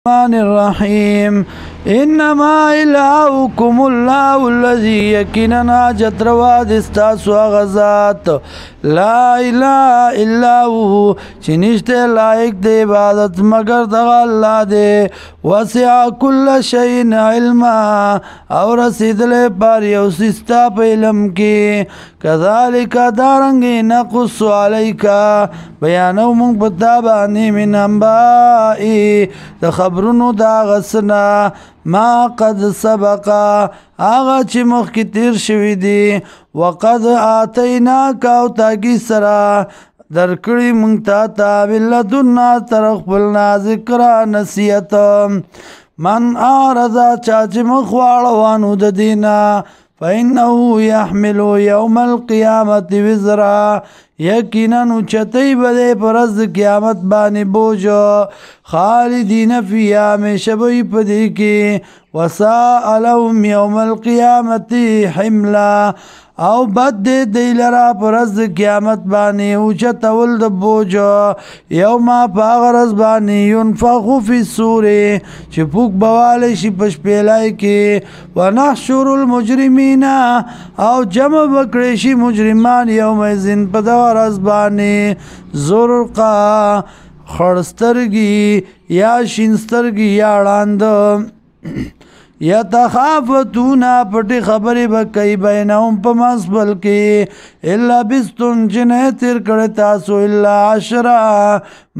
الرحمن الرحیم انما الهکم الله الذی یقینا جتروا دستاسو غزات لا اله الا هو چنشته لایق دی عبادت مگر دغه الله دی وسع كل شيء علما او رسیدل پر یو سستا په علم کې کذالک دارنګ نقص علیک بیانو مونږ په تا باندې من انباء د خبرونو دا غسنا ما قد سبق آغا چې مخکې تیر شوي دي وقد آتیناک او تاکي سره درکړی مونږ تا بلدنا طرف خپلنا ذکر نصیحت من اعرض چا چې مخ واړوانو د دینا فإنه يحمل يوم القيامة وزرا یقینا اوچتای بده پرز قیامت باندې بوجو خالدین فیها همیشه به پدې کې وساء لهم یوم القیامة حملا او بد دی لرا پرز قیامت باندې اوچتول د بوجو یوم پاغرز باندې ينفخ فی الصور چې پوک بواله شي پشپېلای کې ونحشر المجرمین او جمع بکړي شي مجرمان یوم ذین په دورز باندې زرقا خړسترګي یا شینسترګي یا وړاند یتخافتون پټي خبرې به کوي بینهم په مسبل کې الا بستون جنه تیر کړه تاسو الا 10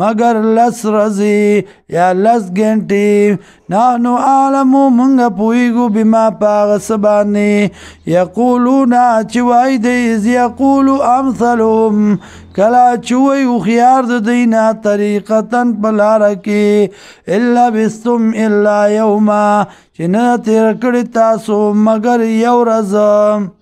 مگر لس رزي یا لس غنټي نحنو عالمو منګه پويګو بما پاغ سباني یقولون چوي دې یقول امثلهم کلا چوي خيار د دینا طریقتن بلار کې الا بستم الا يوما چې نه تیر کړی تاسو مگر یو ورځ